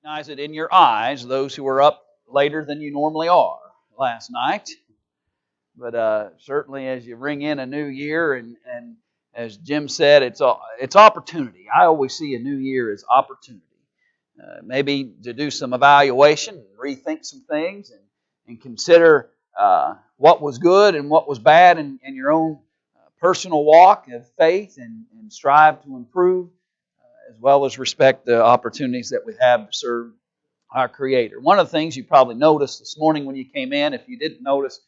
Recognize it in your eyes, those who were up later than you normally are last night. But certainly as you ring in a new year, and as Jim said, it's opportunity. I always see a new year as opportunity. Maybe to do some evaluation, and rethink some things, and consider what was good and what was bad in your own personal walk of faith, and strive to improve, as well as respect the opportunities that we have to serve our Creator. One of the things you probably noticed this morning when you came in, if you didn't notice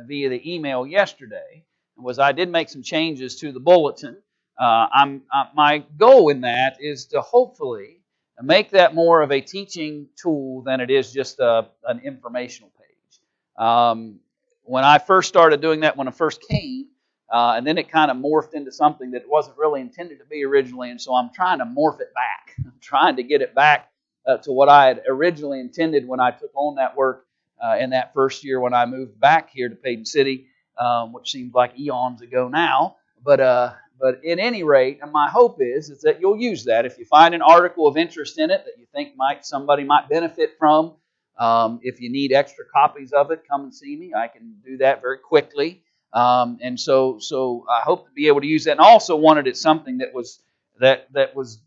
via the email yesterday, was I did make some changes to the bulletin. My goal in that is to hopefully make that more of a teaching tool than it is just an informational page. When I first started doing that, when I first came, and then it kind of morphed into something that wasn't really intended to be originally, and so I'm trying to morph it back. I'm trying to get it back to what I had originally intended when I took on that work in that first year when I moved back here to Paden City, which seems like eons ago now. But at any rate, my hope is that you'll use that. If you find an article of interest in it that you think somebody might benefit from, if you need extra copies of it, come and see me. I can do that very quickly. And so I hope to be able to use that. And I also wanted it something that was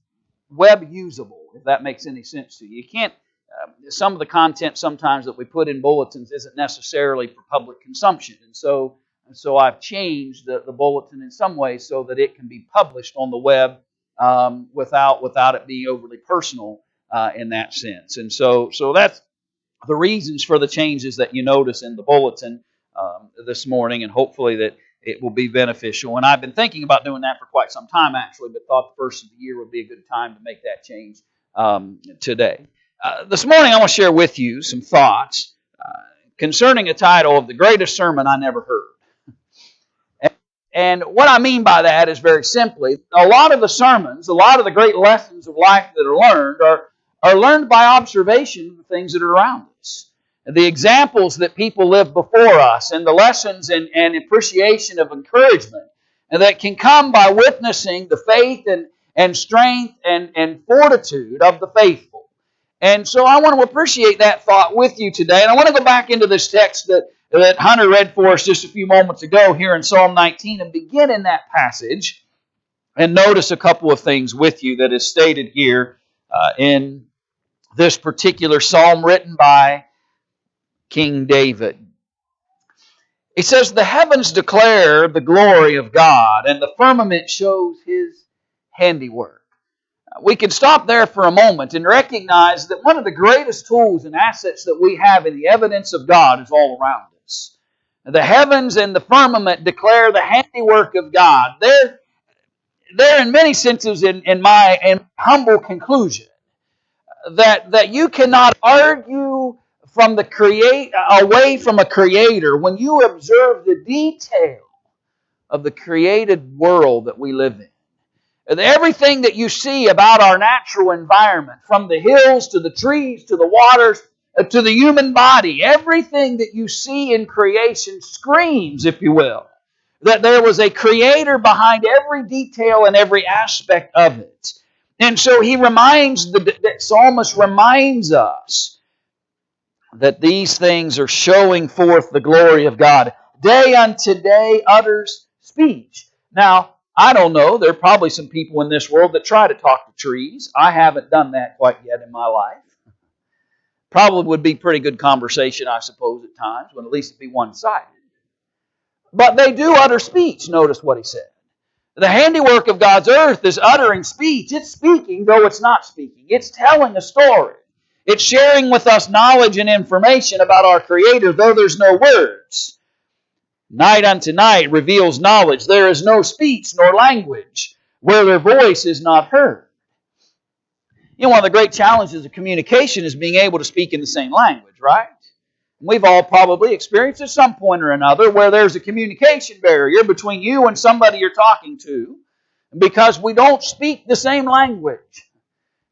web usable, if that makes any sense to you. You can't. Some of the content sometimes that we put in bulletins isn't necessarily for public consumption, and so I've changed the bulletin in some ways so that it can be published on the web without it being overly personal in that sense. And so that's the reasons for the changes that you notice in the bulletin this morning, and hopefully that it will be beneficial. And I've been thinking about doing that for quite some time, actually, but thought the first of the year would be a good time to make that change today. This morning I want to share with you some thoughts concerning a title of the greatest sermon I never heard. And what I mean by that is very simply, a lot of the sermons, a lot of the great lessons of life that are learned are learned by observation of the things that are around us. The examples that people live before us, and the lessons and appreciation of encouragement that can come by witnessing the faith and strength and fortitude of the faithful. And so I want to appreciate that thought with you today. And I want to go back into this text that Hunter read for us just a few moments ago here in Psalm 19 and begin in that passage and notice a couple of things with you that is stated here in this particular psalm written by King David. He says, "The heavens declare the glory of God, and the firmament shows His handiwork." We can stop there for a moment and recognize that one of the greatest tools and assets that we have in the evidence of God is all around us. The heavens and the firmament declare the handiwork of God. They're in many senses, in my humble conclusion, that you cannot argue from away from a creator when you observe the detail of the created world that we live in. Everything that you see about our natural environment, from the hills to the trees to the waters to the human body, everything that you see in creation screams, if you will, that there was a creator behind every detail and every aspect of it. And so the psalmist reminds us that these things are showing forth the glory of God. Day unto day utters speech. Now, I don't know. There are probably some people in this world that try to talk to trees. I haven't done that quite yet in my life. Probably would be pretty good conversation, I suppose, at times, when at least it'd be one-sided. But they do utter speech. Notice what he said. The handiwork of God's earth is uttering speech. It's speaking, though it's not speaking. It's telling a story. It's sharing with us knowledge and information about our Creator, though there's no words. Night unto night reveals knowledge. There is no speech nor language where their voice is not heard. You know, one of the great challenges of communication is being able to speak in the same language, right? We've all probably experienced at some point or another where there's a communication barrier between you and somebody you're talking to because we don't speak the same language.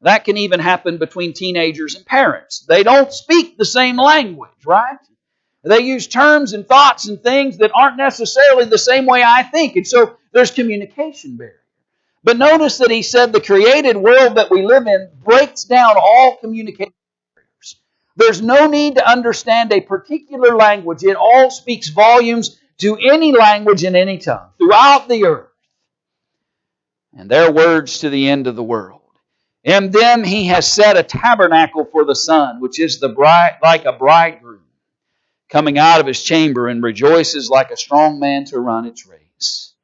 That can even happen between teenagers and parents. They don't speak the same language, right? They use terms and thoughts and things that aren't necessarily the same way I think. And so there's communication barrier. But notice that he said the created world that we live in breaks down all communication There's no need to understand a particular language. It all speaks volumes to any language in any tongue throughout the earth. And their words to the end of the world. In them He has set a tabernacle for the sun, which is like a bridegroom coming out of his chamber, and rejoices like a strong man to run its race.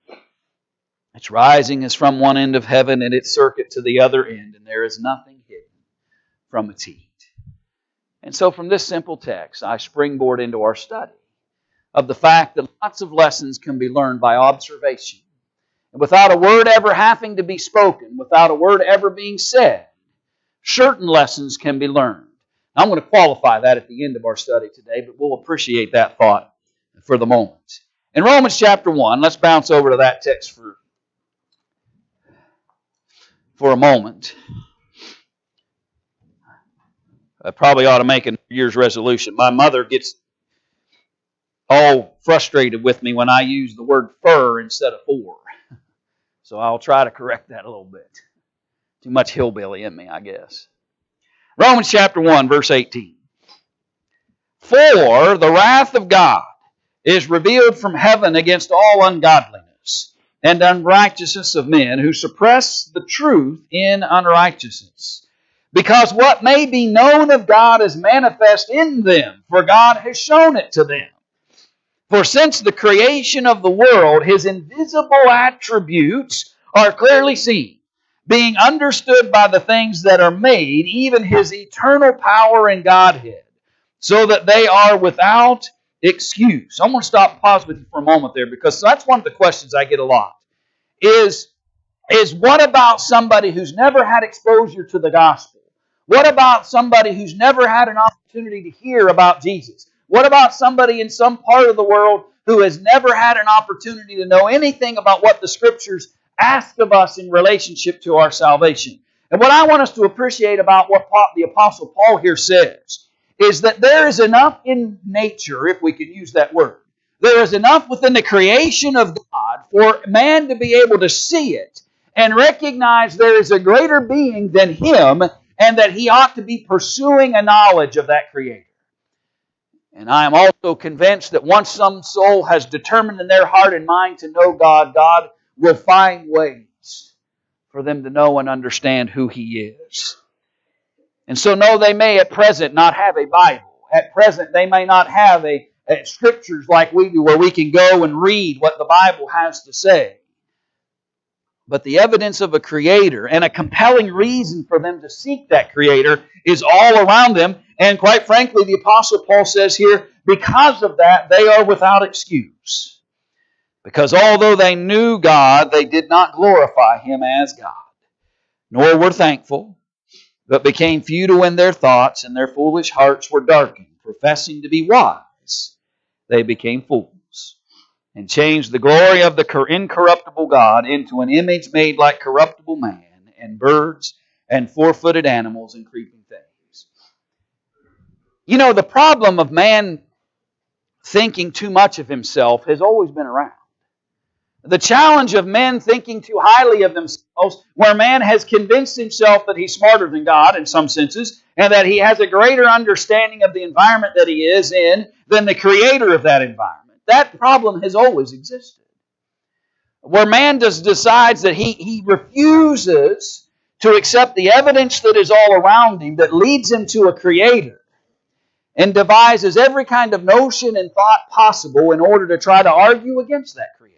Its rising is from one end of heaven, and its circuit to the other end, and there is nothing hidden from its heat. And so from this simple text, I springboard into our study of the fact that lots of lessons can be learned by observation. And without a word ever having to be spoken, without a word ever being said, certain lessons can be learned. I'm going to qualify that at the end of our study today, but we'll appreciate that thought for the moment. In Romans chapter 1, let's bounce over to that text for a moment. I probably ought to make a New Year's resolution. My mother gets all frustrated with me when I use the word fur instead of for. So I'll try to correct that a little bit. Too much hillbilly in me, I guess. Romans chapter 1, verse 18. For the wrath of God is revealed from heaven against all ungodliness and unrighteousness of men who suppress the truth in unrighteousness. Because what may be known of God is manifest in them, for God has shown it to them. For since the creation of the world, His invisible attributes are clearly seen, being understood by the things that are made, even His eternal power and Godhead, so that they are without excuse. I'm going to stop and pause with you for a moment there, because that's one of the questions I get a lot. Is what about somebody who's never had exposure to the gospel? What about somebody who's never had an opportunity to hear about Jesus? What about somebody in some part of the world who has never had an opportunity to know anything about what the Scriptures ask of us in relationship to our salvation? And what I want us to appreciate about what the Apostle Paul here says is that there is enough in nature, if we can use that word, there is enough within the creation of God for man to be able to see it and recognize there is a greater being than him, and that he ought to be pursuing a knowledge of that Creator. And I am also convinced that once some soul has determined in their heart and mind to know God, God will find ways for them to know and understand who He is. And so, no, they may at present not have a Bible. At present, they may not have a Scriptures like we do, where we can go and read what the Bible has to say. But the evidence of a Creator and a compelling reason for them to seek that Creator is all around them. And quite frankly, the Apostle Paul says here, because of that, they are without excuse. Because although they knew God, they did not glorify Him as God, nor were thankful, but became futile in their thoughts, and their foolish hearts were darkened. Professing to be wise, they became fools, and changed the glory of the incorruptible God into an image made like corruptible man, and birds, and four-footed animals, and creeping things. You know, the problem of man thinking too much of himself has always been around. The challenge of men thinking too highly of themselves, where man has convinced himself that he's smarter than God in some senses, and that he has a greater understanding of the environment that he is in than the Creator of that environment. That problem has always existed. Where man decides that he refuses to accept the evidence that is all around him that leads him to a Creator, and devises every kind of notion and thought possible in order to try to argue against that Creator.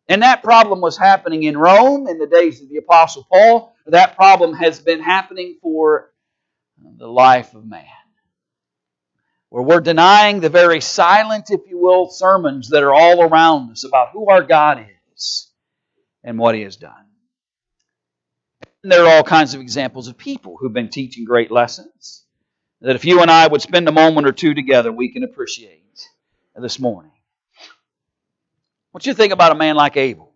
And that problem was happening in Rome in the days of the Apostle Paul. That problem has been happening for the life of man, where we're denying the very silent, if you will, sermons that are all around us about who our God is and what He has done. And there are all kinds of examples of people who've been teaching great lessons that if you and I would spend a moment or two together, we can appreciate this morning. What you think about a man like Abel?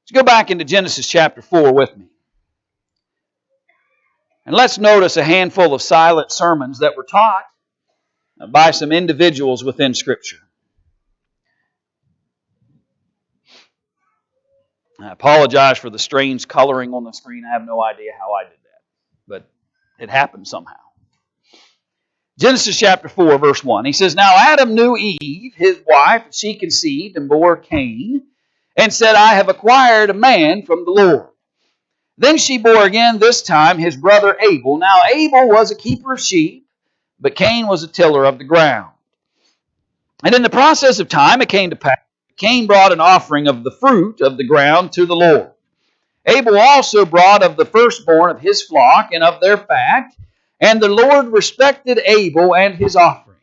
Let's go back into Genesis chapter 4 with me. And let's notice a handful of silent sermons that were taught by some individuals within Scripture. I apologize for the strange coloring on the screen. I have no idea how I did that, but it happened somehow. Genesis chapter 4, verse 1. He says, Now Adam knew Eve, his wife, and she conceived and bore Cain, and said, I have acquired a man from the Lord. Then she bore again, this time his brother Abel. Now Abel was a keeper of sheep, but Cain was a tiller of the ground. And in the process of time it came to pass, Cain brought an offering of the fruit of the ground to the Lord. Abel also brought of the firstborn of his flock and of their fat, and the Lord respected Abel and his offering.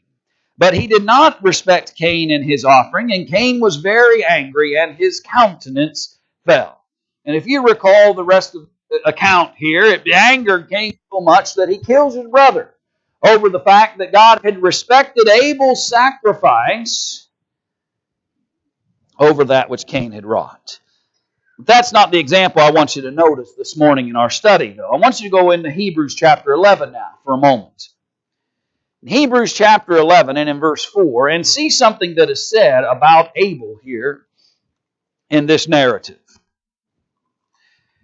But he did not respect Cain and his offering, and Cain was very angry, and his countenance fell. And if you recall the rest of the account here, it angered Cain so much that he kills his brother over the fact that God had respected Abel's sacrifice over that which Cain had wrought. But that's not the example I want you to notice this morning in our study, though. I want you to go into Hebrews chapter 11 now for a moment. In Hebrews chapter 11 and in verse 4, and see something that is said about Abel here in this narrative.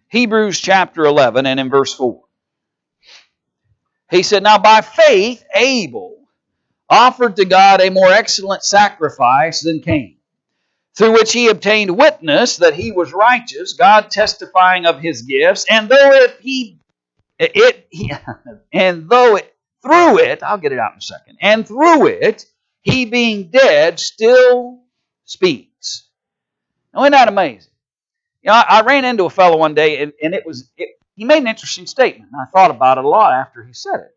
Hebrews chapter 11 and in verse 4. He said, Now by faith Abel offered to God a more excellent sacrifice than Cain, through which he obtained witness that he was righteous, God testifying of his gifts, and I'll get it out in a second, and through it, he being dead still speaks. Now, isn't that amazing? You know, I ran into a fellow one day, and he made an interesting statement, and I thought about it a lot after he said it.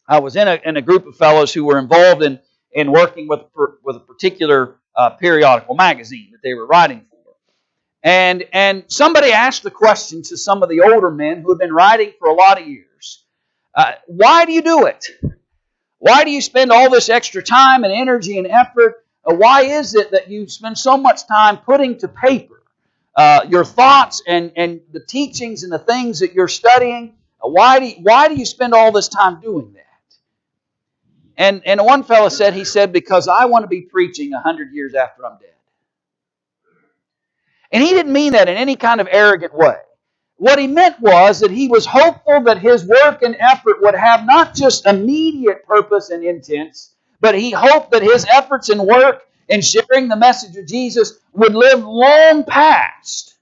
I was in a group of fellows who were involved in working with a particular periodical magazine that they were writing for. And somebody asked the question to some of the older men who had been writing for a lot of years, why do you do it? Why do you spend all this extra time and energy and effort? Why is it that you spend so much time putting to paper your thoughts and the teachings and the things that you're studying? Why do you spend all this time doing that? And one fellow said, because I want to be preaching 100 years after I'm dead. And he didn't mean that in any kind of arrogant way. What he meant was that he was hopeful that his work and effort would have not just immediate purpose and intents, but he hoped that his efforts and work in sharing the message of Jesus would live long past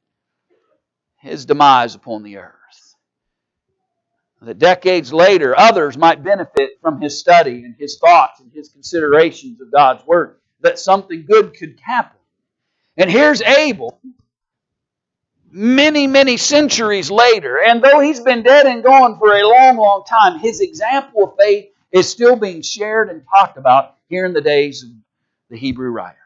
his demise upon the earth. That decades later, others might benefit from his study and his thoughts and his considerations of God's Word, that something good could happen. And here's Abel, many, many centuries later, and though he's been dead and gone for a long, long time, his example of faith is still being shared and talked about here in the days of the Hebrew writer.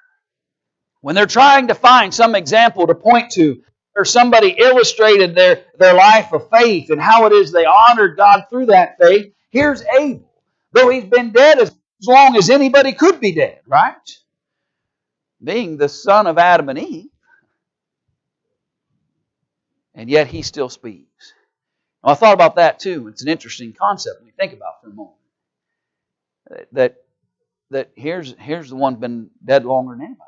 When they're trying to find some example to point to, or somebody illustrated their life of faith and how it is they honored God through that faith, here's Abel. Though he's been dead as long as anybody could be dead, right? Being the son of Adam and Eve. And yet he still speaks. Now, I thought about that too. It's an interesting concept when you think about it for a moment. That here's the one been dead longer than anybody.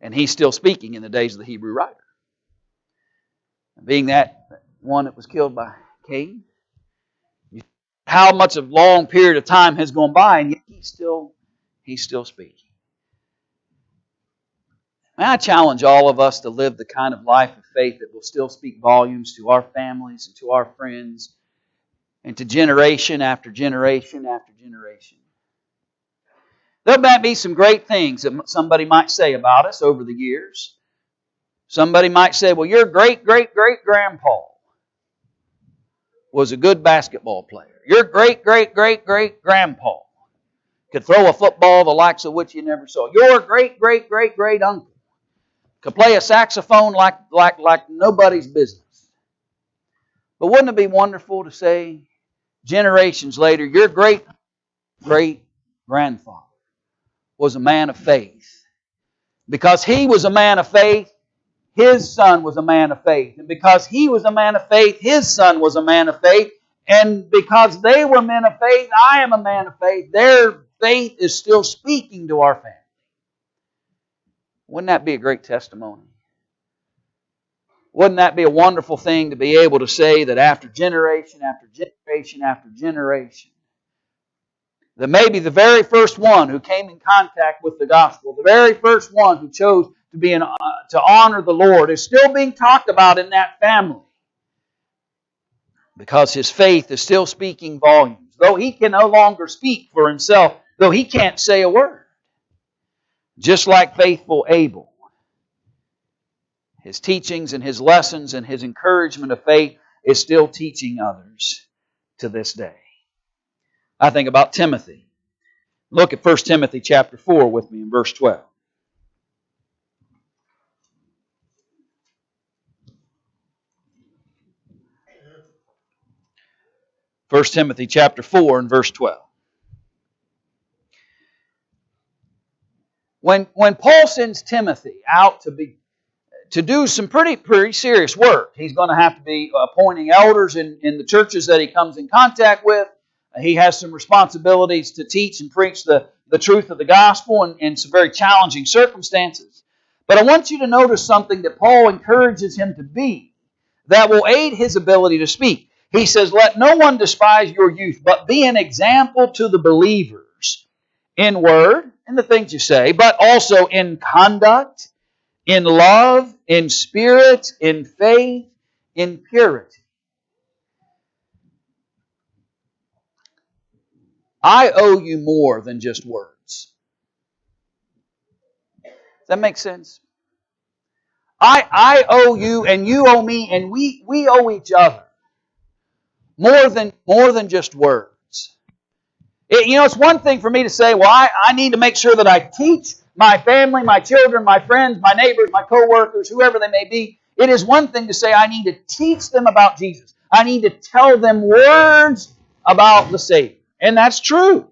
And he's still speaking in the days of the Hebrew writer. Being that one that was killed by Cain, how much of a long period of time has gone by, and yet he's still speaking. And I challenge all of us to live the kind of life of faith that will still speak volumes to our families and to our friends and to generation after generation after generation. There might be some great things that somebody might say about us over the years. Somebody might say, well, your great-great-great-grandpa was a good basketball player. Your great-great-great-great-grandpa could throw a football the likes of which you never saw. Your great-great-great-great-uncle could play a saxophone like nobody's business. But wouldn't it be wonderful to say, generations later, your great-great-grandfather was a man of faith. Because he was a man of faith, his son was a man of faith. And because he was a man of faith, his son was a man of faith. And because they were men of faith, I am a man of faith. Their faith is still speaking to our family. Wouldn't that be a great testimony? Wouldn't that be a wonderful thing to be able to say that after generation after generation after generation, That maybe the very first one who came in contact with the gospel, the very first one who chose to honor the Lord, is still being talked about in that family. Because his faith is still speaking volumes. Though he can no longer speak for himself, though he can't say a word. Just like faithful Abel. His teachings and his lessons and his encouragement of faith is still teaching others to this day. I think about Timothy. Look at 1 Timothy chapter 4 with me in verse 12. 1 Timothy chapter 4 and verse 12. When Paul sends Timothy out to do some pretty serious work, he's going to have to be appointing elders in the churches that he comes in contact with. He has some responsibilities to teach and preach the truth of the gospel in some very challenging circumstances. But I want you to notice something that Paul encourages him to be that will aid his ability to speak. He says, "Let no one despise your youth, but be an example to the believers in word," in the things you say, "but also in conduct, in love, in spirit, in faith, in purity." I owe you more than just words. Does that make sense? I owe you and you owe me and we owe each other more than just words. It's one thing for me to say, well, I need to make sure that I teach my family, my children, my friends, my neighbors, my co-workers, whoever they may be. It is one thing to say I need to teach them about Jesus. I need to tell them words about the Savior. And that's true.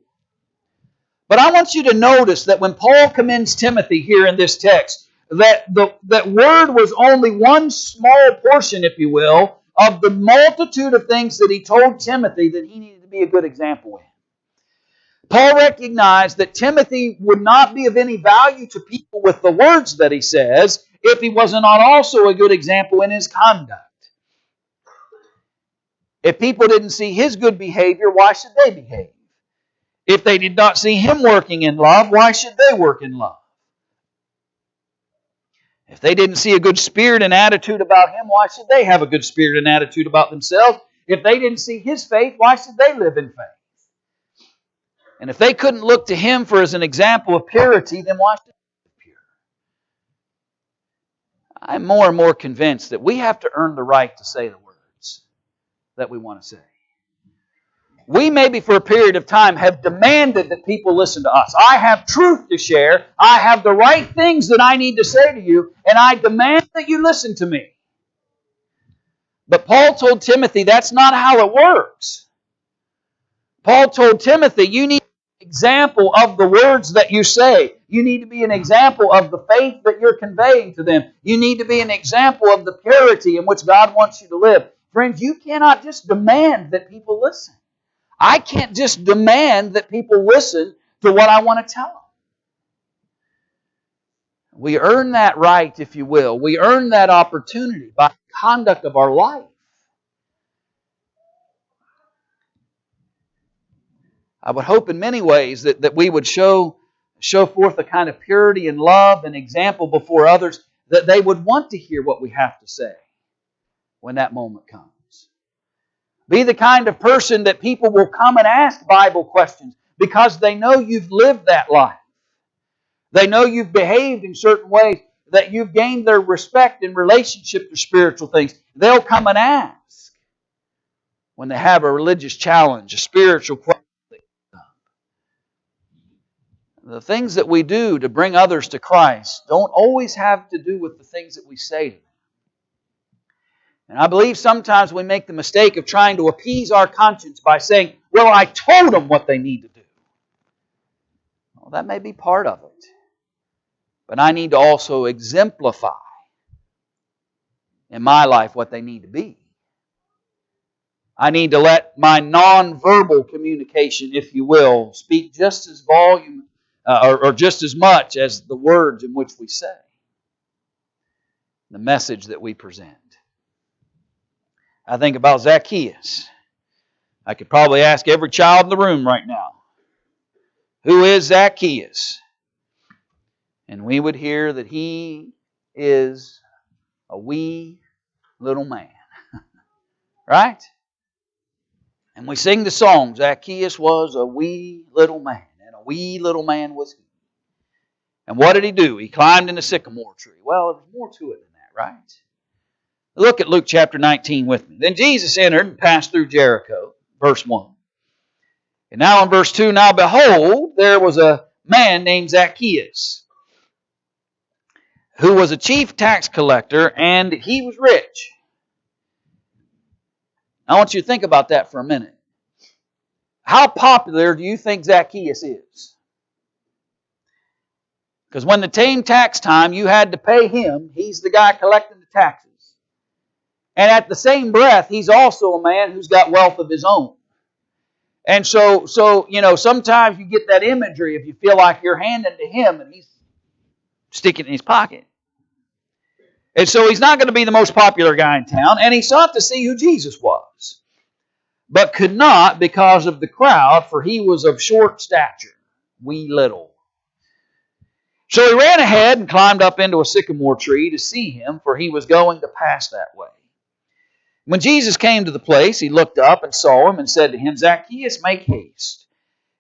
But I want you to notice that when Paul commends Timothy here in this text, that word was only one small portion, if you will, of the multitude of things that he told Timothy that he needed to be a good example in. Paul recognized that Timothy would not be of any value to people with the words that he says if he was not also a good example in his conduct. If people didn't see his good behavior, why should they behave? If they did not see him working in love, why should they work in love? If they didn't see a good spirit and attitude about him, why should they have a good spirit and attitude about themselves? If they didn't see his faith, why should they live in faith? And if they couldn't look to him for as an example of purity, then why should they live pure? I'm more and more convinced that we have to earn the right to say the words that we want to say. We maybe for a period of time have demanded that people listen to us. I have truth to share. I have the right things that I need to say to you, and I demand that you listen to me. But Paul told Timothy that's not how it works. Paul told Timothy, you need an example of the words that you say. You need to be an example of the faith that you're conveying to them. You need to be an example of the purity in which God wants you to live. Friends, you cannot just demand that people listen. I can't just demand that people listen to what I want to tell them. We earn that right, if you will. We earn that opportunity by the conduct of our life. I would hope in many ways that we would show forth a kind of purity and love and example before others, that they would want to hear what we have to say when that moment comes. Be the kind of person that people will come and ask Bible questions because they know you've lived that life. They know you've behaved in certain ways, that you've gained their respect in relationship to spiritual things. They'll come and ask when they have a religious challenge, a spiritual question. The things that we do to bring others to Christ don't always have to do with the things that we say to them. And I believe sometimes we make the mistake of trying to appease our conscience by saying, well, I told them what they need to do. Well, that may be part of it. But I need to also exemplify in my life what they need to be. I need to let my nonverbal communication, if you will, speak just as volume or just as much as the words in which we say. The message that we present. I think about Zacchaeus. I could probably ask every child in the room right now. Who is Zacchaeus? And we would hear that he is a wee little man. Right? And we sing the song, Zacchaeus was a wee little man, and a wee little man was he. And what did he do? He climbed in the sycamore tree. Well, there's more to it than that, right? Look at Luke chapter 19 with me. Then Jesus entered and passed through Jericho, verse 1. And now in verse 2, now behold, there was a man named Zacchaeus, who was a chief tax collector, and he was rich. I want you to think about that for a minute. How popular do you think Zacchaeus is? Because when it came tax time, you had to pay him. He's the guy collecting the taxes. And at the same breath, he's also a man who's got wealth of his own. And so sometimes you get that imagery if you feel like you're handing to him and he's sticking it in his pocket. And so he's not going to be the most popular guy in town. And he sought to see who Jesus was, but could not because of the crowd, for he was of short stature, wee little. So he ran ahead and climbed up into a sycamore tree to see him, for he was going to pass that way. When Jesus came to the place, he looked up and saw him and said to him, Zacchaeus, make haste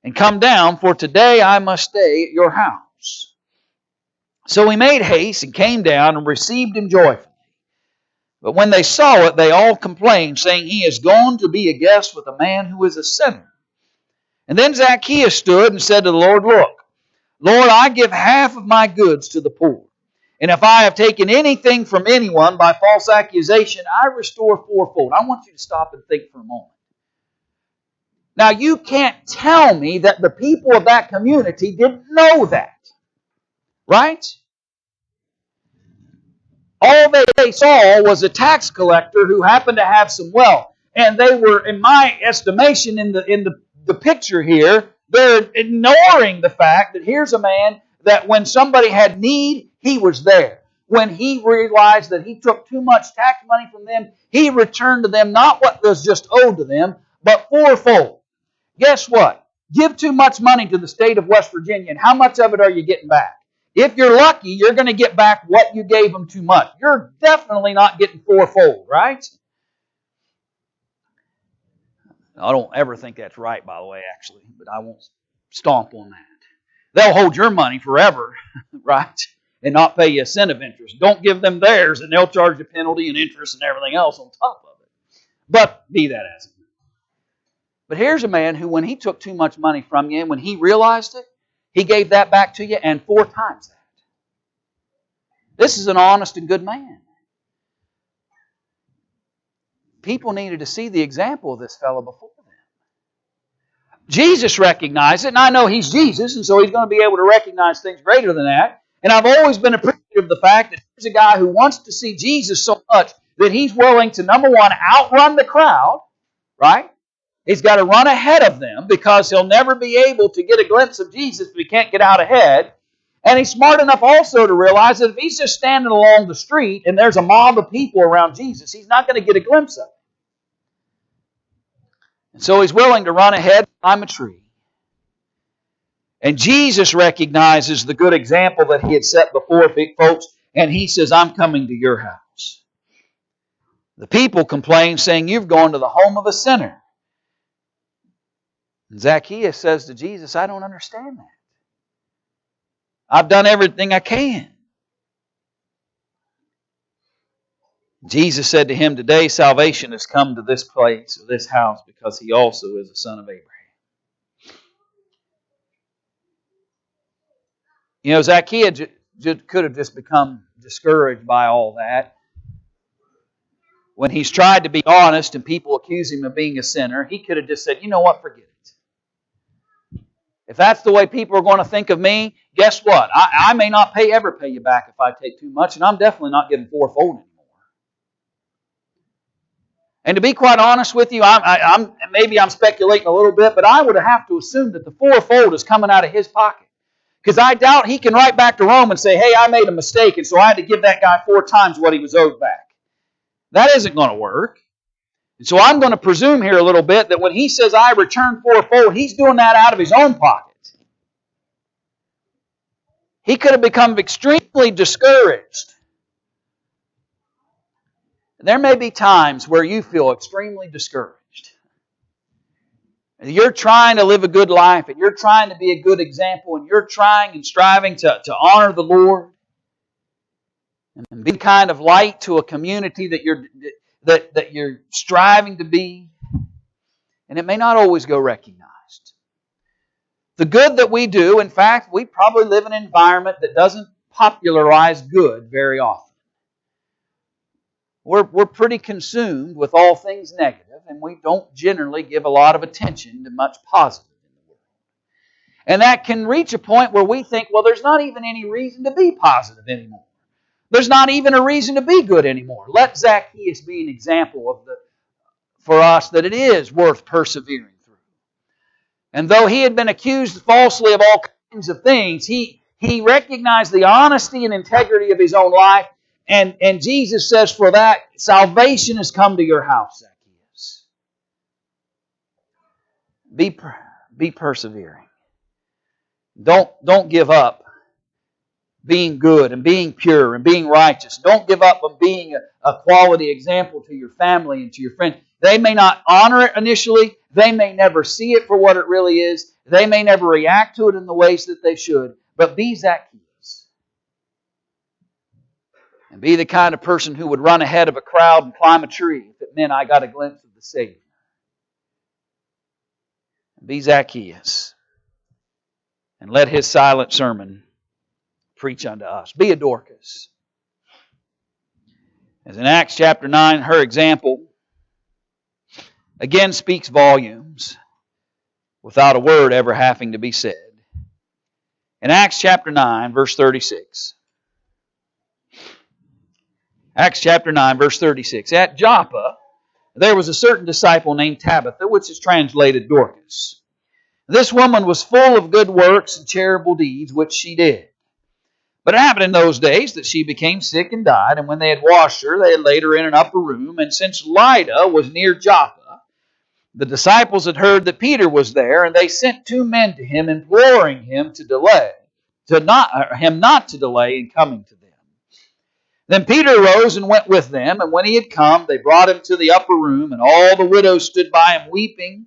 and come down, for today I must stay at your house. So he made haste and came down and received him joyfully. But when they saw it, they all complained, saying, he is gone to be a guest with a man who is a sinner. And then Zacchaeus stood and said to the Lord, look, Lord, I give half of my goods to the poor. And if I have taken anything from anyone by false accusation, I restore fourfold. I want you to stop and think for a moment. Now, you can't tell me that the people of that community didn't know that. Right? All they saw was a tax collector who happened to have some wealth. And they were, in my estimation, in the picture here, they're ignoring the fact that here's a man that when somebody had need, he was there. When he realized that he took too much tax money from them, he returned to them not what was just owed to them, but fourfold. Guess what? Give too much money to the state of West Virginia, and how much of it are you getting back? If you're lucky, you're going to get back what you gave them too much. You're definitely not getting fourfold, right? I don't ever think that's right, by the way, actually, but I won't stomp on that. They'll hold your money forever, right? And not pay you a cent of interest. Don't give them theirs, and they'll charge you penalty and interest and everything else on top of it. But be that as it may. But here's a man who, when he took too much money from you, when he realized it, he gave that back to you, and 4 times that. This is an honest and good man. People needed to see the example of this fellow before them. Jesus recognized it, and I know he's Jesus, and so he's going to be able to recognize things greater than that. And I've always been appreciative of the fact that he's a guy who wants to see Jesus so much that he's willing to, number one, outrun the crowd, right? He's got to run ahead of them because he'll never be able to get a glimpse of Jesus if he can't get out ahead. And he's smart enough also to realize that if he's just standing along the street and there's a mob of people around Jesus, he's not going to get a glimpse of it. And so he's willing to run ahead and climb a tree. And Jesus recognizes the good example that he had set before folks, and he says, I'm coming to your house. The people complain, saying, you've gone to the home of a sinner. And Zacchaeus says to Jesus, I don't understand that. I've done everything I can. Jesus said to him, today salvation has come to this place, or this house, because he also is a son of Abraham. You know, Zacchaeus could have just become discouraged by all that. When he's tried to be honest and people accuse him of being a sinner, he could have just said, you know what, forget it. If that's the way people are going to think of me, guess what? I may not ever pay you back if I take too much, and I'm definitely not getting fourfold anymore. And to be quite honest with you, maybe I'm speculating a little bit, but I would have to assume that the fourfold is coming out of his pocket. Because I doubt he can write back to Rome and say, hey, I made a mistake, and so I had to give that guy 4 times what he was owed back. That isn't going to work. And so I'm going to presume here a little bit that when he says, I return fourfold, he's doing that out of his own pocket. He could have become extremely discouraged. There may be times where you feel extremely discouraged. You're trying to live a good life, and you're trying to be a good example, and you're trying and striving to honor the Lord and be kind of light to a community that you're striving to be, and it may not always go recognized. The good that we do, in fact, we probably live in an environment that doesn't popularize good very often. We're pretty consumed with all things negative, and we don't generally give a lot of attention to much positive in the world. And that can reach a point where we think, well, there's not even any reason to be positive anymore. There's not even a reason to be good anymore. Let Zacchaeus be an example for us that it is worth persevering through. And though he had been accused falsely of all kinds of things, he recognized the honesty and integrity of his own life. And Jesus says, for that, salvation has come to your house, Zacchaeus. Be persevering. Don't give up being good and being pure and being righteous. Don't give up on being a quality example to your family and to your friends. They may not honor it initially. They may never see it for what it really is. They may never react to it in the ways that they should. But be Zacchaeus. And be the kind of person who would run ahead of a crowd and climb a tree if it meant I got a glimpse of the Savior. Be Zacchaeus. And let his silent sermon preach unto us. Be a Dorcas. As in Acts chapter 9, her example again speaks volumes without a word ever having to be said. In Acts chapter 9, verse 36. Acts chapter 9, verse 36. At Joppa, there was a certain disciple named Tabitha, which is translated Dorcas. This woman was full of good works and charitable deeds, which she did. But it happened in those days that she became sick and died, and when they had washed her, they had laid her in an upper room. And since Lydda was near Joppa, the disciples had heard that Peter was there, and they sent 2 men to him, imploring him not to delay in coming to them. Then Peter arose and went with them, and when he had come, they brought him to the upper room, and all the widows stood by him weeping,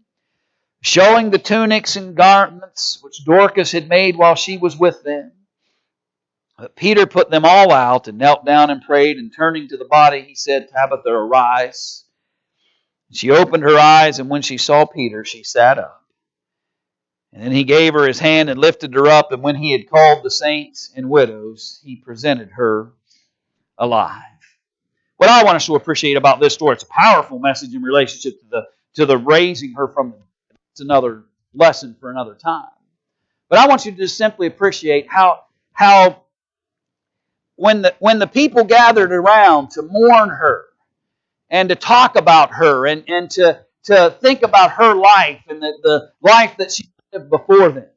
showing the tunics and garments which Dorcas had made while she was with them. But Peter put them all out and knelt down and prayed, and turning to the body, he said, Tabitha, arise. She opened her eyes, and when she saw Peter, she sat up. And then he gave her his hand and lifted her up, and when he had called the saints and widows, he presented her alive. What I want us to appreciate about this story, it's a powerful message in relationship to the raising her from the dead. It's another lesson for another time. But I want you to just simply appreciate how when the people gathered around to mourn her and to talk about her and to think about her life and the life that she lived before them.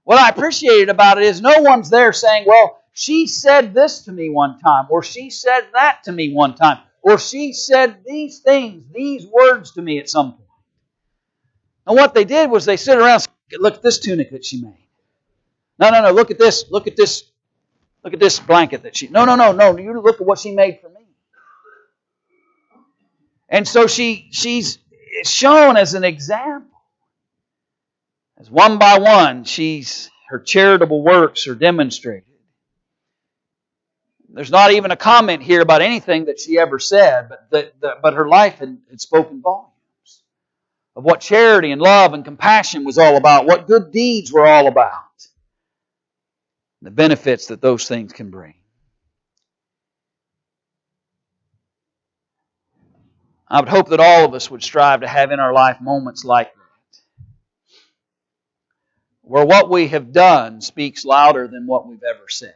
What I appreciated about it is no one's there saying, well, she said this to me one time, or she said that to me one time, or she said these things, these words to me at some point. And what they did was they sit around and said, look at this tunic that she made. No, look at this blanket that she... No, you look at what she made for me. And so she's shown as an example. As one by one, her charitable works are demonstrated. There's not even a comment here about anything that she ever said, but her life had spoken volumes of what charity and love and compassion was all about, what good deeds were all about, the benefits that those things can bring. I would hope that all of us would strive to have in our life moments like that, where what we have done speaks louder than what we've ever said.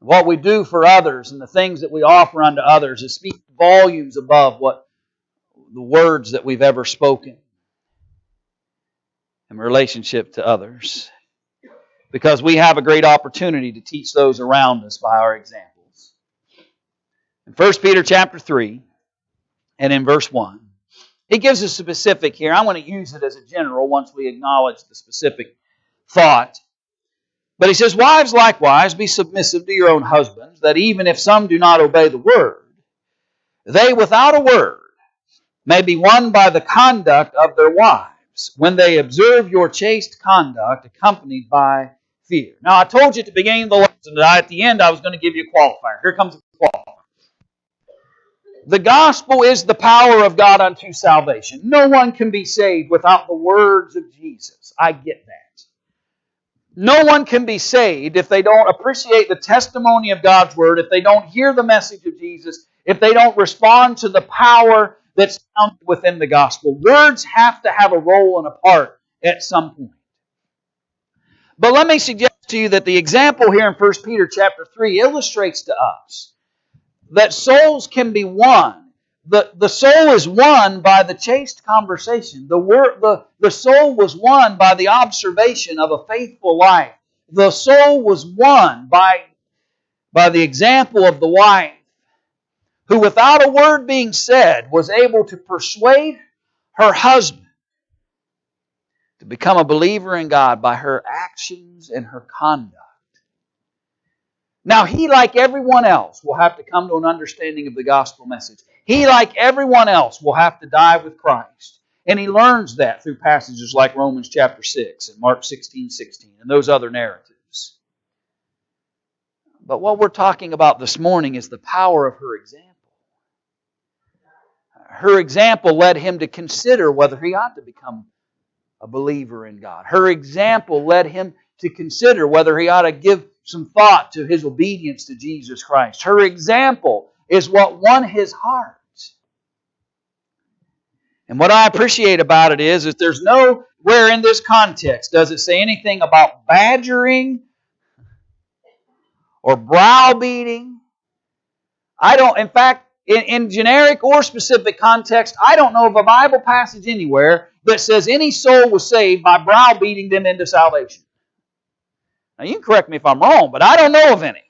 What we do for others and the things that we offer unto others, it speaks volumes above what the words that we've ever spoken in relationship to others. Because we have a great opportunity to teach those around us by our examples. In 1 Peter chapter 3 and in verse 1, he gives us a specific here. I want to use it as a general once we acknowledge the specific thought. But he says, wives likewise be submissive to your own husbands, that even if some do not obey the word, they without a word may be won by the conduct of their wives, when they observe your chaste conduct accompanied by fear. Now, I told you at the beginning of the lesson that at the end I was going to give you a qualifier. Here comes the qualifier. The gospel is the power of God unto salvation. No one can be saved without the words of Jesus. I get that. No one can be saved if they don't appreciate the testimony of God's Word, if they don't hear the message of Jesus, if they don't respond to the power that's found within the gospel. Words have to have a role and a part at some point. But let me suggest to you that the example here in 1 Peter chapter 3 illustrates to us that souls can be won. The soul is won by the chaste conversation. The soul was won by the observation of a faithful life. The soul was won by the example of the wife, who without a word being said was able to persuade her husband to become a believer in God by her actions and her conduct. Now, he, like everyone else, will have to come to an understanding of the gospel message. He, like everyone else, will have to die with Christ. And he learns that through passages like Romans chapter 6 and Mark 16:16 and those other narratives. But what we're talking about this morning is the power of her example. Her example led him to consider whether he ought to become a believer in God. Her example led him to consider whether he ought to give some thought to his obedience to Jesus Christ. Her example is what won his heart. And what I appreciate about it is that there's nowhere in this context does it say anything about badgering or browbeating. In fact, in generic or specific context, I don't know of a Bible passage anywhere that says any soul was saved by browbeating them into salvation. Now, you can correct me if I'm wrong, but I don't know of any.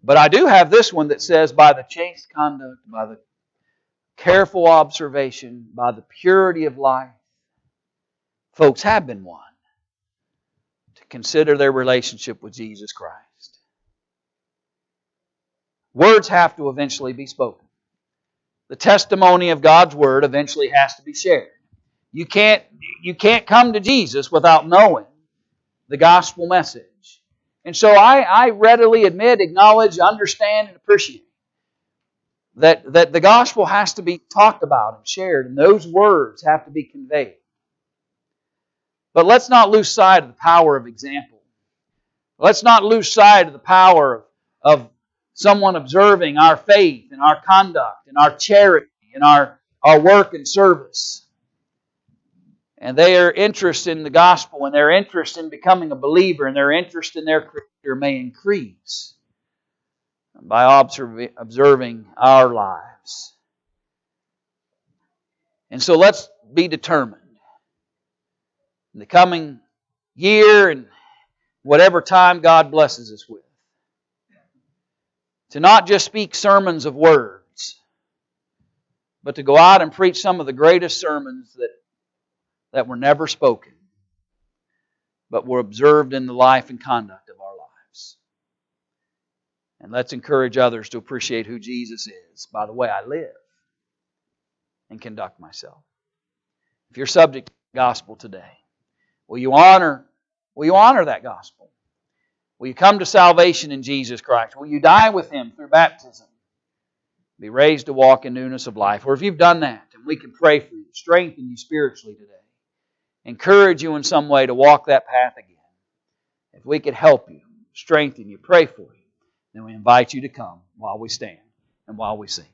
But I do have this one that says, by the chaste conduct, by the careful observation, by the purity of life, folks have been won to consider their relationship with Jesus Christ. Words have to eventually be spoken. The testimony of God's Word eventually has to be shared. You can't come to Jesus without knowing the gospel message. And so I readily admit, acknowledge, understand, and appreciate that the gospel has to be talked about and shared, and those words have to be conveyed. But let's not lose sight of the power of example. Let's not lose sight of the power of someone observing our faith and our conduct and our charity and our work and service. And their interest in the gospel and their interest in becoming a believer and their interest in their Creator may increase by observing our lives. And so let's be determined in the coming year and whatever time God blesses us with to not just speak sermons of words, but to go out and preach some of the greatest sermons that were never spoken, but were observed in the life and conduct of our lives. And let's encourage others to appreciate who Jesus is by the way I live and conduct myself. If you're subject to the gospel today, will you honor that gospel? Will you come to salvation in Jesus Christ? Will you die with Him through baptism? Be raised to walk in newness of life. Or if you've done that, and we can pray for you, strengthen you spiritually today, encourage you in some way to walk that path again. If we could help you, strengthen you, pray for you, then we invite you to come while we stand and while we sing.